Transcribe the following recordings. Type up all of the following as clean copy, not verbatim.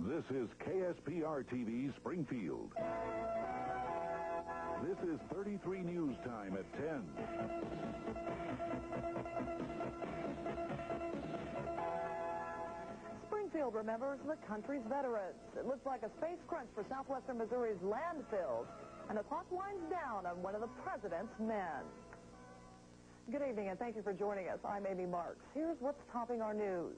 This is KSPR-TV Springfield. This is 33 News Time at 10. Springfield remembers the country's veterans. It looks like a space crunch for southwestern Missouri's landfills, and the clock winds down on one of the president's men. Good evening, and thank you for joining us. I'm Amy Marks. Here's what's topping our news.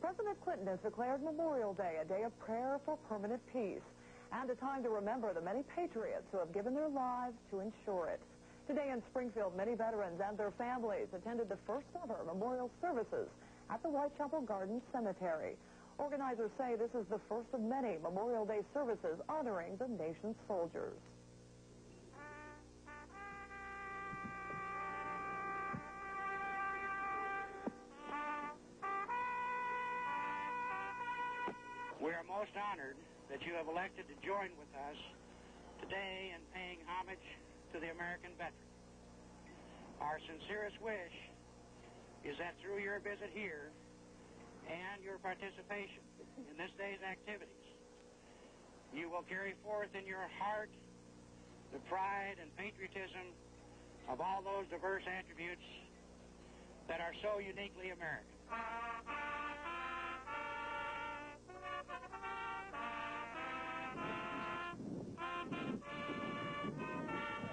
President Clinton has declared Memorial Day a day of prayer for permanent peace and a time to remember the many patriots who have given their lives to ensure it. Today in Springfield, many veterans and their families attended the first ever memorial services at the Whitechapel Gardens Cemetery. Organizers say this is the first of many Memorial Day services honoring the nation's soldiers. We are most honored that you have elected to join with us today in paying homage to the American veteran. Our sincerest wish is that through your visit here and your participation in this day's activities, you will carry forth in your heart the pride and patriotism of all those diverse attributes that are so uniquely American.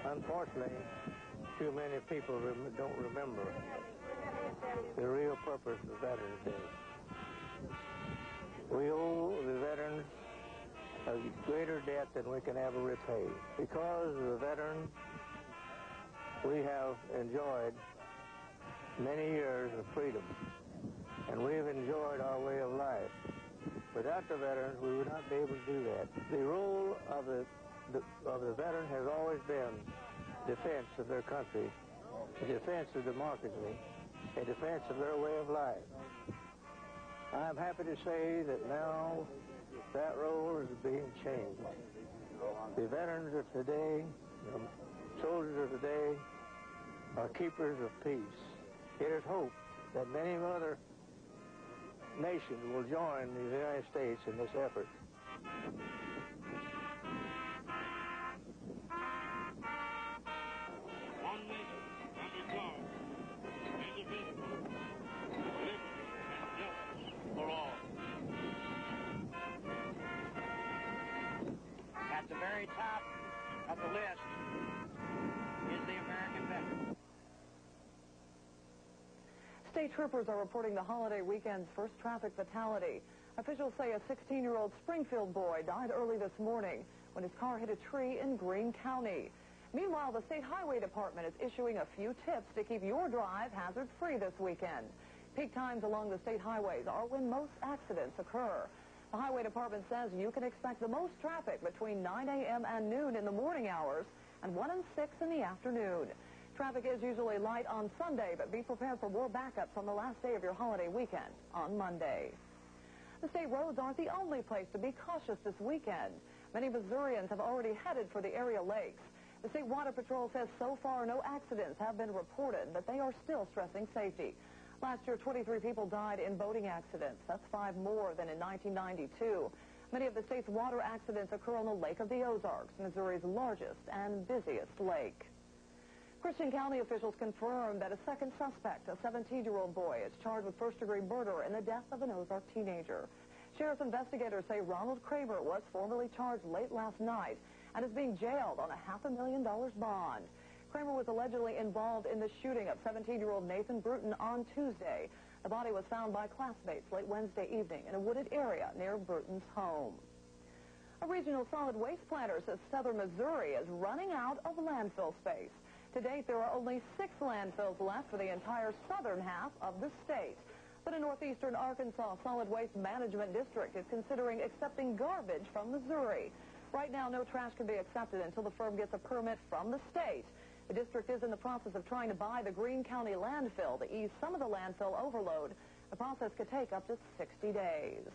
Unfortunately, too many people don't remember the real purpose of Veterans Day. We owe the veterans a greater debt than we can ever repay. Because of the veterans, we have enjoyed many years of freedom, and we've enjoyed our way of life. Without the veterans, we would not be able to do that. The role of the veteran has always been defense of their country, a defense of democracy, a defense of their way of life. I'm happy to say that now that role is being changed. The veterans of today, the soldiers of today, are keepers of peace. It is hoped that many other nations will join the United States in this effort. One nation, under God, indivisible, with liberty and justice for all. At the very top of the list is the American veteran. State troopers are reporting the holiday weekend's first traffic fatality. Officials say a 16-year-old Springfield boy died early this morning when his car hit a tree in Greene County. Meanwhile, the State Highway Department is issuing a few tips to keep your drive hazard-free this weekend. Peak times along the state highways are when most accidents occur. The Highway Department says you can expect the most traffic between 9 a.m. and noon in the morning hours and 1 and 6 in the afternoon. Traffic is usually light on Sunday, but be prepared for more backups on the last day of your holiday weekend on Monday. The state roads aren't the only place to be cautious this weekend. Many Missourians have already headed for the area lakes. The State Water Patrol says so far no accidents have been reported, but they are still stressing safety. Last year, 23 people died in boating accidents. That's 5 more than in 1992. Many of the state's water accidents occur on the Lake of the Ozarks, Missouri's largest and busiest lake. Christian County officials confirmed that a second suspect, a 17-year-old boy, is charged with first-degree murder in the death of an Ozark teenager. Sheriff's investigators say Ronald Kramer was formally charged late last night and is being jailed on a $500,000 bond. Kramer was allegedly involved in the shooting of 17-year-old Nathan Bruton on Tuesday. The body was found by classmates late Wednesday evening in a wooded area near Bruton's home. A regional solid waste planner says southern Missouri is running out of landfill space. To date, there are only 6 landfills left for the entire southern half of the state. But a northeastern Arkansas Solid Waste Management District is considering accepting garbage from Missouri. Right now, no trash can be accepted until the firm gets a permit from the state. The district is in the process of trying to buy the Greene County landfill to ease some of the landfill overload. The process could take up to 60 days.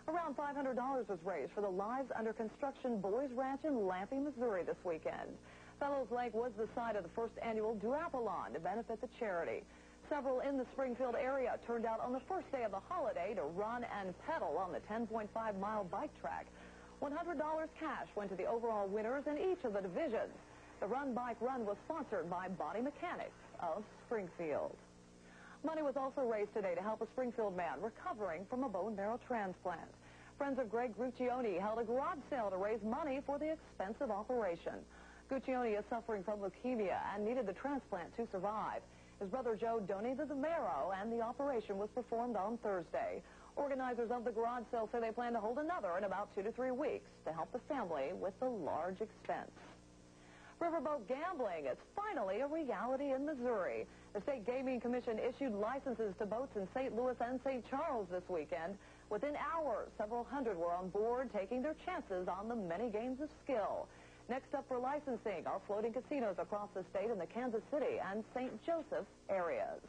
Around $500 was raised for the Lives Under Construction Boys Ranch in Lampe, Missouri this weekend. Fellows Lake was the site of the first annual Duathlon to benefit the charity. Several in the Springfield area turned out on the first day of the holiday to run and pedal on the 10.5-mile bike track. $100 cash went to the overall winners in each of the divisions. The Run Bike Run was sponsored by Body Mechanics of Springfield. Money was also raised today to help a Springfield man recovering from a bone marrow transplant. Friends of Greg Guccione held a garage sale to raise money for the expensive operation. Guccione is suffering from leukemia and needed the transplant to survive. His brother Joe donated the marrow, and the operation was performed on Thursday. Organizers of the garage sale say they plan to hold another in about 2 to 3 weeks to help the family with the large expense. Riverboat gambling is finally a reality in Missouri. The State Gaming Commission issued licenses to boats in St. Louis and St. Charles this weekend. Within hours, several hundred were on board taking their chances on the many games of skill. Next up for licensing are floating casinos across the state in the Kansas City and St. Joseph areas.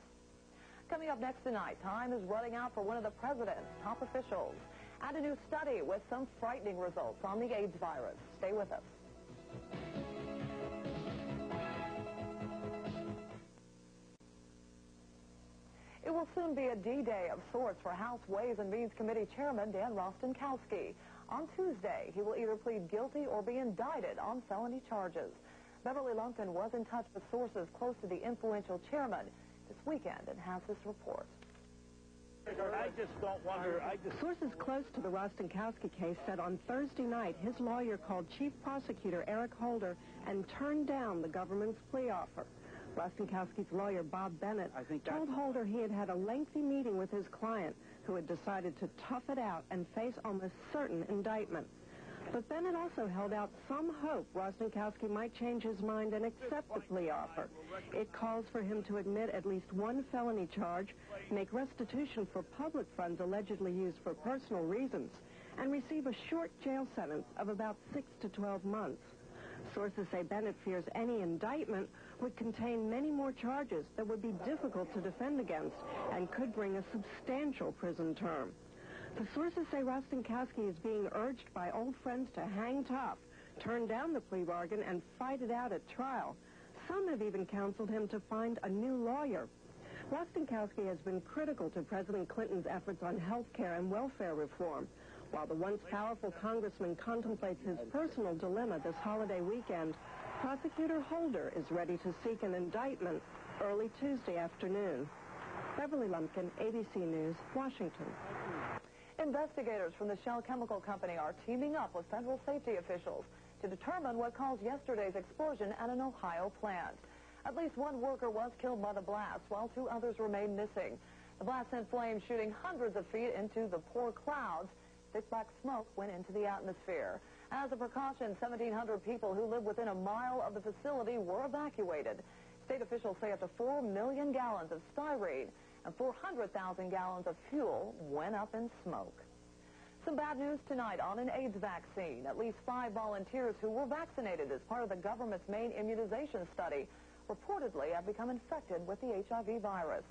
Coming up next tonight, time is running out for one of the president's top officials and a new study with some frightening results on the AIDS virus. Stay with us. It will soon be a D-Day of sorts for House Ways and Means Committee Chairman Dan Rostenkowski. On Tuesday, he will either plead guilty or be indicted on felony charges. Beverly Lumpkin was in touch with sources close to the influential chairman this weekend and has this report. I just don't wonder. Sources close to the Rostenkowski case said on Thursday night his lawyer called Chief Prosecutor Eric Holder and turned down the government's plea offer. Rostenkowski's lawyer, Bob Bennett, told Holder he had had a lengthy meeting with his client, who had decided to tough it out and face almost certain indictment. But Bennett also held out some hope Rostenkowski might change his mind and accept the plea offer. It calls for him to admit at least one felony charge, make restitution for public funds allegedly used for personal reasons, and receive a short jail sentence of about 6 to 12 months. Sources say Bennett fears any indictment would contain many more charges that would be difficult to defend against and could bring a substantial prison term. The sources say Rostenkowski is being urged by old friends to hang tough, turn down the plea bargain, and fight it out at trial. Some have even counseled him to find a new lawyer. Rostenkowski has been critical to President Clinton's efforts on health care and welfare reform. While the once powerful congressman contemplates his personal dilemma this holiday weekend, Prosecutor Holder is ready to seek an indictment early Tuesday afternoon. Beverly Lumpkin, ABC News, Washington. Investigators from the Shell Chemical Company are teaming up with federal safety officials to determine what caused yesterday's explosion at an Ohio plant. At least one worker was killed by the blast, while 2 others remain missing. The blast sent flames shooting hundreds of feet into the poor clouds. Thick black smoke went into the atmosphere. As a precaution, 1,700 people who live within a mile of the facility were evacuated. State officials say up to 4 million gallons of styrene and 400,000 gallons of fuel went up in smoke. Some bad news tonight on an AIDS vaccine. At least 5 volunteers who were vaccinated as part of the government's main immunization study reportedly have become infected with the HIV virus.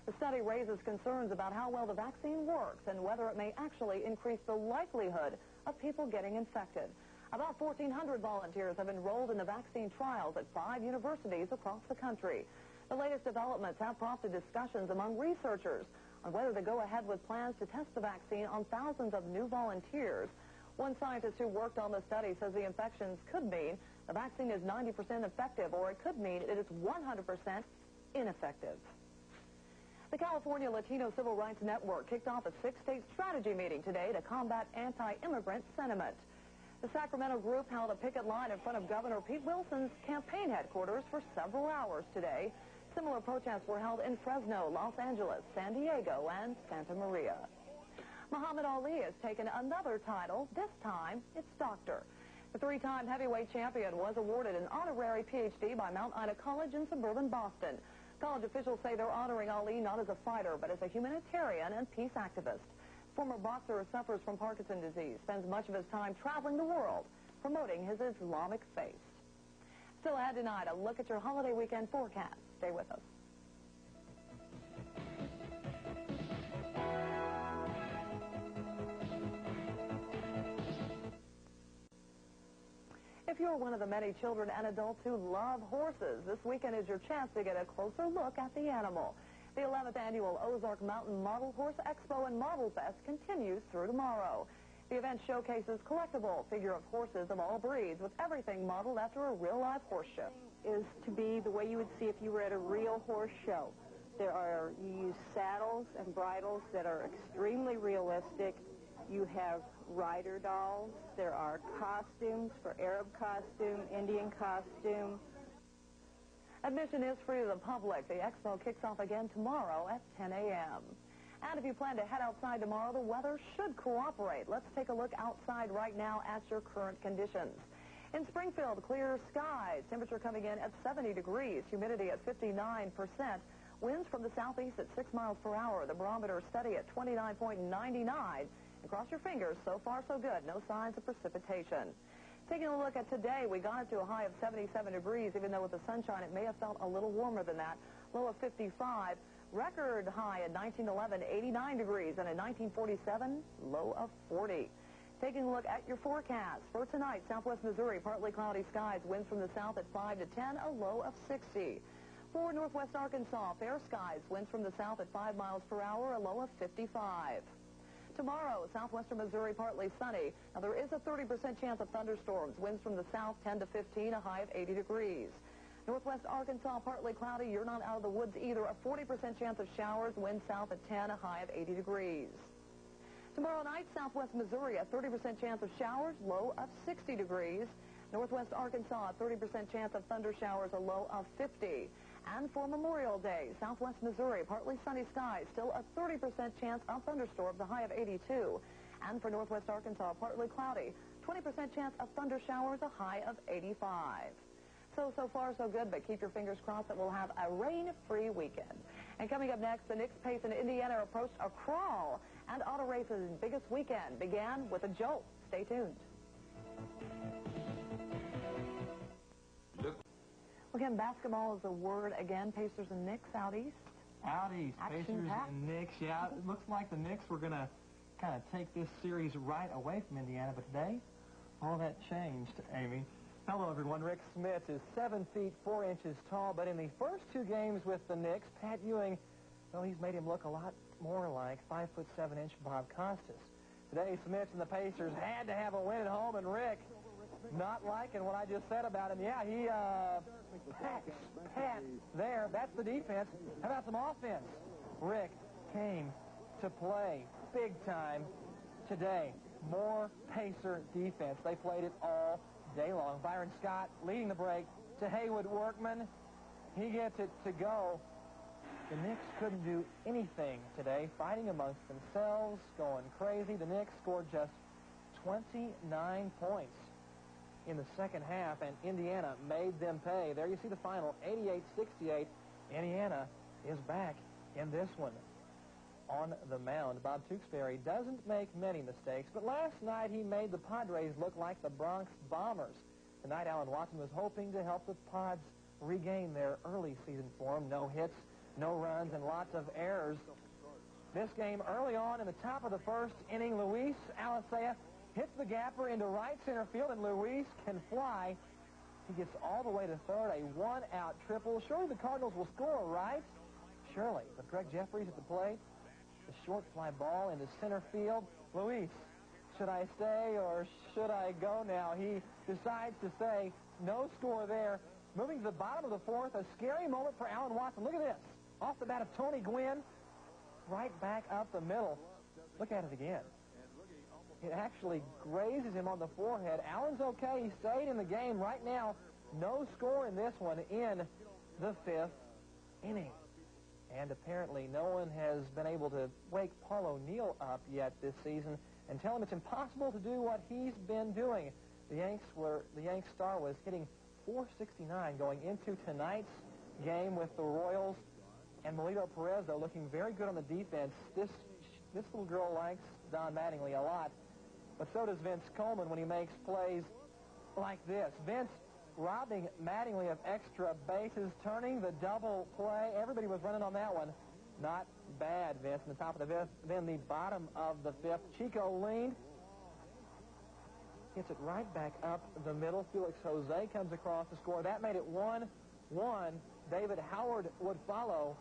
The study raises concerns about how well the vaccine works and whether it may actually increase the likelihood of people getting infected. About 1,400 volunteers have enrolled in the vaccine trials at 5 universities across the country. The latest developments have prompted discussions among researchers on whether to go ahead with plans to test the vaccine on thousands of new volunteers. One scientist who worked on the study says the infections could mean the vaccine is 90% effective, or it could mean it is 100% ineffective. The California Latino Civil Rights Network kicked off a 6-state strategy meeting today to combat anti-immigrant sentiment. The Sacramento group held a picket line in front of Governor Pete Wilson's campaign headquarters for several hours today. Similar protests were held in Fresno, Los Angeles, San Diego, and Santa Maria. Muhammad Ali has taken another title. This time, it's doctor. The 3-time heavyweight champion was awarded an honorary Ph.D. by Mount Ida College in suburban Boston. College officials say they're honoring Ali not as a fighter, but as a humanitarian and peace activist. Former boxer who suffers from Parkinson's disease spends much of his time traveling the world, promoting his Islamic faith. Still ahead tonight, a look at your holiday weekend forecast. Stay with us. If you're one of the many children and adults who love horses, this weekend is your chance to get a closer look at the animal. The 11th annual Ozark Mountain Model Horse Expo and Marble Fest continues through tomorrow. The event showcases collectible figure of horses of all breeds with everything modeled after a real-life horse show. Is to be the way you would see if you were at a real horse show. You use saddles and bridles that are extremely realistic. You have rider dolls. There are costumes for Arab costume, Indian costume. Admission is free to the public. The expo kicks off again tomorrow at 10 a.m. And if you plan to head outside tomorrow, the weather should cooperate. Let's take a look outside right now at your current conditions. In Springfield, clear skies. Temperature coming in at 70 degrees. Humidity at 59%. Winds from the southeast at 6 miles per hour. The barometer steady at 29.99. And cross your fingers, so far so good. No signs of precipitation. Taking a look at today, we got it to a high of 77 degrees. Even though with the sunshine, it may have felt a little warmer than that. Low of 55. Record high at 1911, 89 degrees. And in 1947, low of 40. Taking a look at your forecast. For tonight, southwest Missouri, partly cloudy skies. Winds from the south at 5 to 10, a low of 60. For northwest Arkansas, fair skies. Winds from the south at 5 miles per hour, a low of 55. Tomorrow, southwestern Missouri, partly sunny. Now, there is a 30% chance of thunderstorms. Winds from the south, 10 to 15, a high of 80 degrees. Northwest Arkansas, partly cloudy. You're not out of the woods either. A 40% chance of showers. Wind south at 10, a high of 80 degrees. Tomorrow night, southwest Missouri, a 30% chance of showers, low of 60 degrees. Northwest Arkansas, a 30% chance of thunder showers, a low of 50. And for Memorial Day, southwest Missouri, partly sunny skies, still a 30% chance of thunderstorms, a high of 82. And for northwest Arkansas, partly cloudy, 20% chance of thunder showers, a high of 85. So far, so good, but keep your fingers crossed that we'll have a rain-free weekend. And coming up next, the Knicks pace in Indiana approached a crawl, and auto race's biggest weekend began with a jolt. Stay tuned. Again, basketball is the word again. Pacers and Knicks out east. Out east, Pacers and Knicks. Yeah, it looks like the Knicks were going to kind of take this series right away from Indiana, but today, all that changed, Amy. Hello, everyone. Rick Smith is 7 feet 4 inches tall, but in the first 2 games with the Knicks, Pat Ewing, well, he's made him look a lot more like 5 foot 7 inch Bob Costas. Today, Smith and the Pacers had to have a win at home, and Rick, not liking what I just said about him. Yeah, he Pat there. That's the defense. How about some offense? Rick came to play big time today. More Pacer defense. They played it all day long. Byron Scott leading the break to Haywood Workman. He gets it to go. The Knicks couldn't do anything today, fighting amongst themselves, going crazy. The Knicks scored just 29 points in the second half, and Indiana made them pay. There you see the final, 88-68. Indiana is back in this one. On the mound, Bob Tewksbury doesn't make many mistakes, but last night he made the Padres look like the Bronx Bombers. Tonight, Alan Watson was hoping to help the Pods regain their early season form. No hits, no runs, and lots of errors. This game early on in the top of the first inning, Luis Alicea hits the gapper into right center field, and Luis can fly. He gets all the way to third, a one-out triple. Surely the Cardinals will score, right? Surely. But Greg Jeffries at the plate. The short fly ball into center field. Luis, should I stay or should I go now? He decides to stay. No score there. Moving to the bottom of the fourth, a scary moment for Alan Watson. Look at this. Off the bat of Tony Gwynn, right back up the middle. Look at it again. It actually grazes him on the forehead. Allen's okay. He stayed in the game. Right now, no score in this one in the fifth inning. And apparently no one has been able to wake Paul O'Neill up yet this season and tell him it's impossible to do what he's been doing. The Yanks star was hitting .469 going into tonight's game with the Royals. And Melito Perez, though, looking very good on the defense. This little girl likes Don Mattingly a lot. But so does Vince Coleman when he makes plays like this. Vince robbing Mattingly of extra bases, turning the double play. Everybody was running on that one. Not bad, Vince, in the top of the fifth. Then the bottom of the fifth. Chico leaned. Gets it right back up the middle. Felix Jose comes across to score. That made it 1-1. David Howard would follow.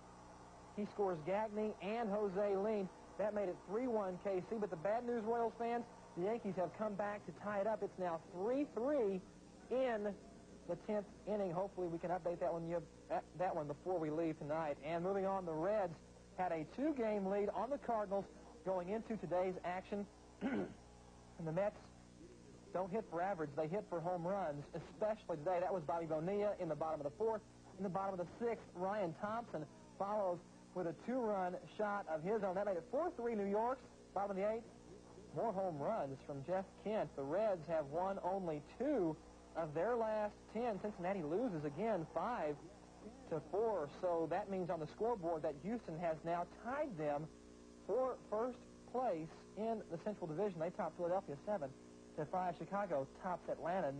He scores Gagne and Jose Lean. That made it 3-1 KC. But the bad news, Royals fans, the Yankees have come back to tie it up. It's now 3-3 in the 10th inning. Hopefully we can update that one before we leave tonight. And moving on, the Reds had a 2-game lead on the Cardinals going into today's action. And the Mets don't hit for average. They hit for home runs, especially today. That was Bobby Bonilla in the bottom of the 4th. In the bottom of the 6th, Ryan Thompson follows with a 2-run shot of his own. That made it 4-3 New York. Bottom of the 8th, more home runs from Jeff Kent. The Reds have won only 2 of their last 10. Cincinnati loses again 5-4. So that means on the scoreboard that Houston has now tied them for first place in the Central Division. They top Philadelphia 7-5. Chicago tops Atlanta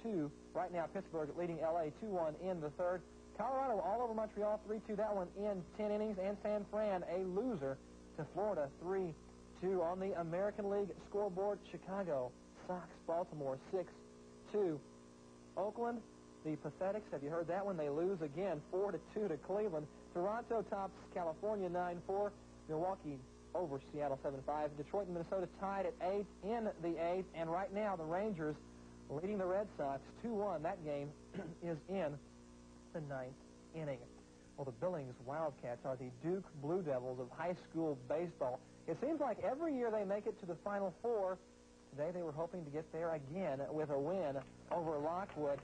9-2. Right now, Pittsburgh leading L.A. 2-1 in the 3rd. Colorado all over Montreal 3-2. That one in 10 innings. And San Fran a loser to Florida 3-2. On the American League scoreboard, Chicago Sox Baltimore 6-2. Oakland, the Pathetics, have you heard that one? They lose again 4-2 to Cleveland. Toronto tops California 9-4. Milwaukee over Seattle 7-5. Detroit and Minnesota tied at 8 in the 8th. And right now, the Rangers leading the Red Sox 2-1. That game is in the 9th inning. Well, the Billings Wildcats are the Duke Blue Devils of high school baseball. It seems like every year they make it to the Final Four. Today they were hoping to get there again with a win over Lockwood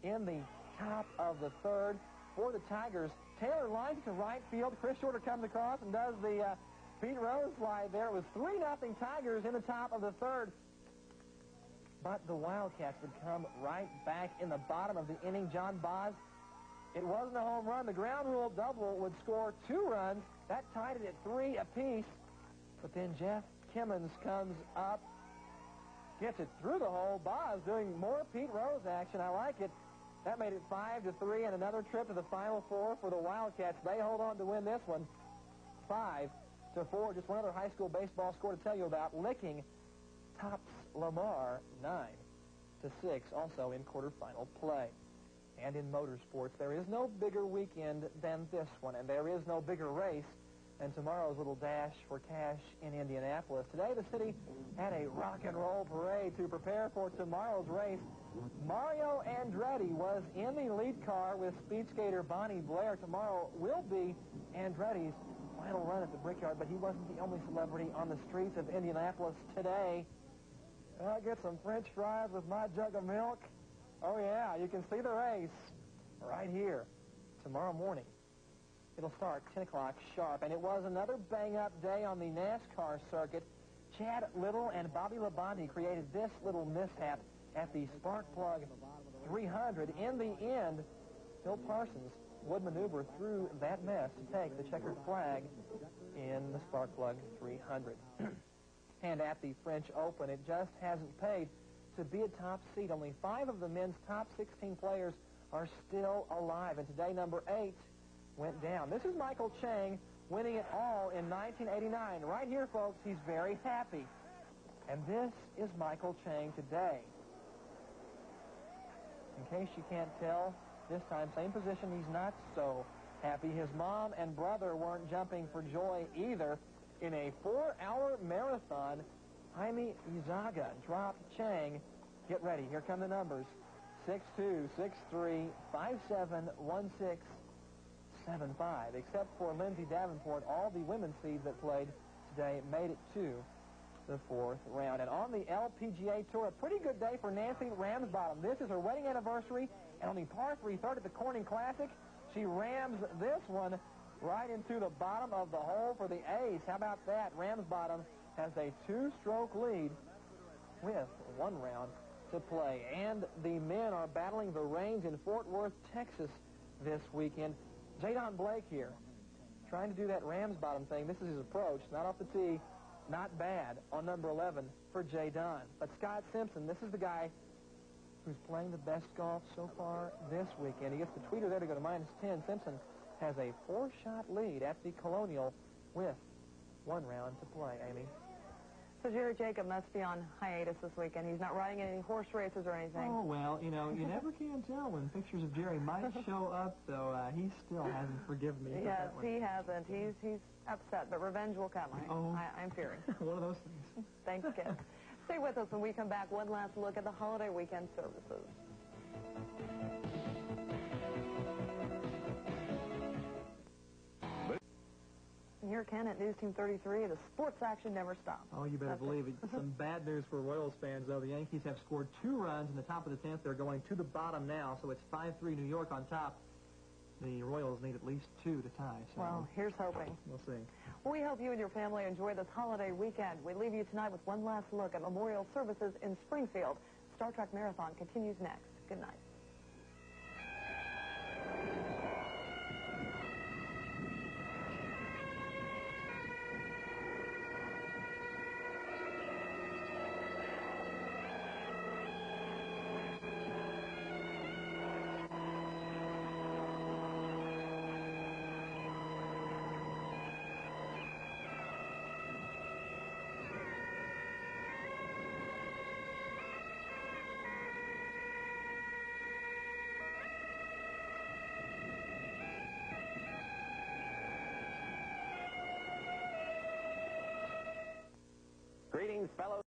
in the top of the 3rd. For the Tigers, Taylor lines to right field. Chris Shorter comes across and does the Pete Rose slide there. It was 3-0 Tigers in the top of the 3rd. But the Wildcats would come right back in the bottom of the inning. John Boz, it wasn't a home run. The ground rule double would score 2 runs. That tied it at 3 apiece. But then Jeff Kimmons comes up, gets it through the hole. Boz doing more Pete Rose action. I like it. That made it 5-3, and another trip to the Final Four for the Wildcats. They hold on to win this one 5-4. Just one other high school baseball score to tell you about. Licking tops Lamar 9-6, also in quarterfinal play. And in motorsports, there is no bigger weekend than this one, and there is no bigger race than tomorrow's little dash for cash in Indianapolis. Today, the city had a rock and roll parade to prepare for tomorrow's race. Mario Andretti was in the lead car with speed skater Bonnie Blair. Tomorrow will be Andretti's final run at the Brickyard, but he wasn't the only celebrity on the streets of Indianapolis today. I'll get some French fries with my jug of milk. Oh, yeah, you can see the race right here tomorrow morning. It'll start 10 o'clock sharp, and it was another bang-up day on the NASCAR circuit. Chad Little and Bobby Labonte created this little mishap at the Sparkplug 300. In the end, Phil Parsons would maneuver through that mess to take the checkered flag in the Sparkplug 300. And at the French Open, it just hasn't paid to be a top seed. Only 5 of the men's top 16 players are still alive, and today number 8 went down. This is Michael Chang winning it all in 1989. Right here, folks, he's very happy. And this is Michael Chang today. In case you can't tell, this time, same position, he's not so happy. His mom and brother weren't jumping for joy either. In a 4-hour marathon, Jaime Izaga dropped Chang. Get ready. Here come the numbers. 6'2", 6'3", 5'7", 1'6", 7'5". Except for Lindsay Davenport, all the women's seeds that played today made it to the 4th round. And on the LPGA Tour, a pretty good day for Nancy Ramsbottom. This is her wedding anniversary, and on the par 3 third at the Corning Classic, she rams this one right into the bottom of the hole for the ace. How about that? Ramsbottom has a 2-stroke lead with 1 round to play. And the men are battling the rains in Fort Worth, Texas this weekend. Jadon Blake here, trying to do that Ramsbottom thing. This is his approach, not off the tee, not bad on number 11 for Jadon. But Scott Simpson, this is the guy who's playing the best golf so far this weekend. He gets the tweeter there to go to -10. Simpson has a 4-shot lead at the Colonial with 1 round to play, Amy. So Jerry Jacob must be on hiatus this weekend. He's not riding in any horse races or anything. Oh, well, you know, you never can tell when pictures of Jerry might show up, so he still hasn't forgiven me. Yes, he hasn't. He's upset, but revenge will come. I'm fearing. One of those things. Thanks, Ken. Stay with us when we come back. One last look at the holiday weekend services. Here, Ken, at NewsTeam 33, the sports action never stops. Oh, you better believe it. Some bad news for Royals fans, though. The Yankees have scored 2 runs in the top of the 10th. They're going to the bottom now, so it's 5-3 New York on top. The Royals need at least 2 to tie. So well, here's hoping. We'll see. We hope you and your family enjoy this holiday weekend. We leave you tonight with one last look at memorial services in Springfield. Star Trek Marathon continues next. Good night. Greetings, fellow